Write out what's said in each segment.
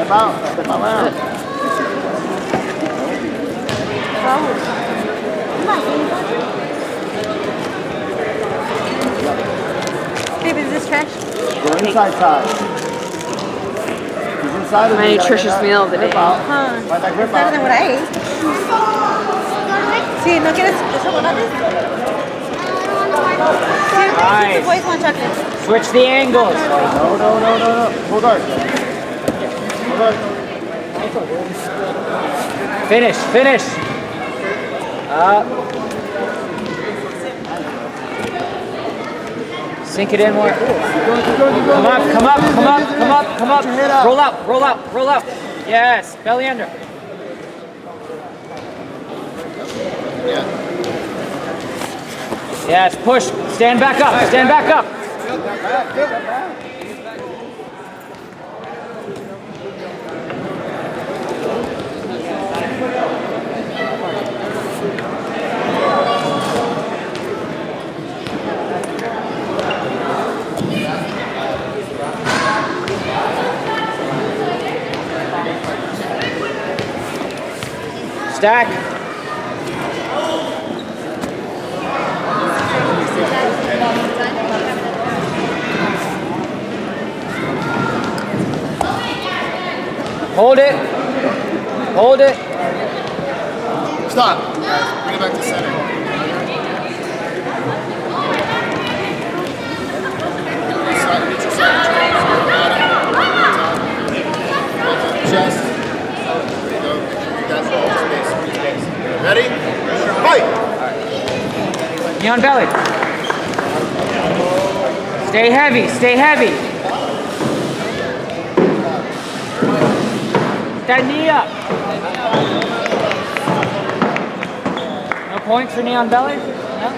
Step out. Step out loud. Raul. Come on, babe, is this trash? Go inside side. He's inside of My nutritious meal of the day. Huh. Right, that grip Better out. than what I ate. Sí, ¿no quieres chocolates? Nice. The boys want chocolate. Switch the angles. No. Full guard. Full guard. Finish. Sink it in more. Come up. Roll up. Yes, belly under. Yes, push. Stand back up. Stack. Hold it. Stop. Bring it back to center. Chest. There you go. That's all. Space. Ready? Fight! Knee on belly. Stay heavy. That knee up. No points for knee on belly? No?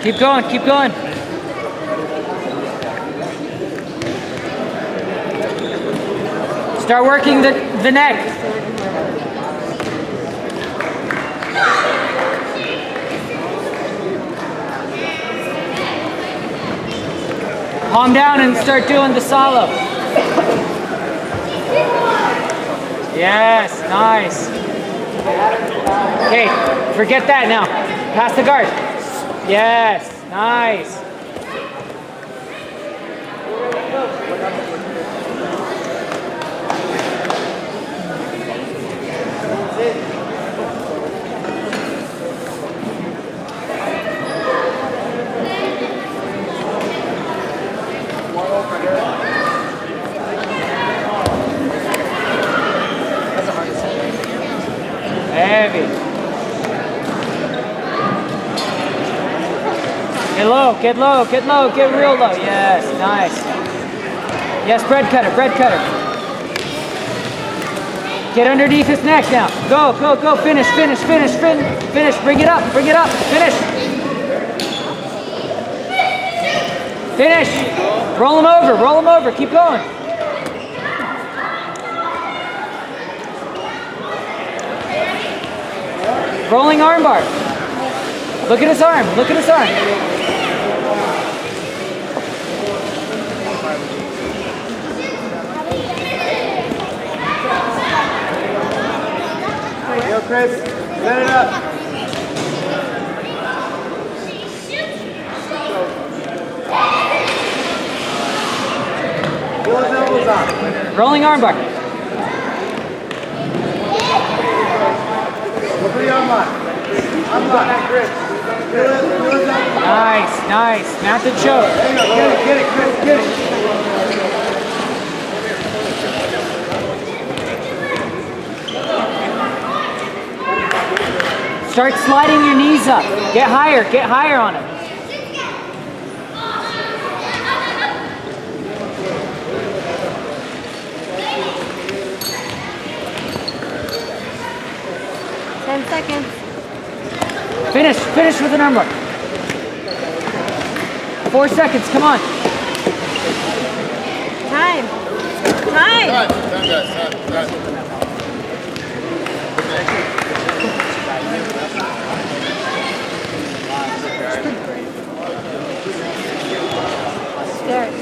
Keep going. Start working the neck. Calm down and start doing the solo. Yes, nice. Okay, forget that now. Pass the guard. Yes, nice. Heavy. Get low, get real low. Yes, nice. Yes, bread cutter. Get underneath his neck now. Go. Finish. Bring it up. Finish. Roll him over. Keep going. Rolling armbar. Look at his arm. Yo, Chris, set it up. Feel his elbows up. Rolling armbar. Look for the unlock. Unlock that grip. Nice. Mounted choke. There you go. Get it, Chris. Get it. Start sliding your knees up. Get higher on it. Seconds. Finish with an armbar. 4 seconds, come on. Time. Time. Time, guys. Time. Derek.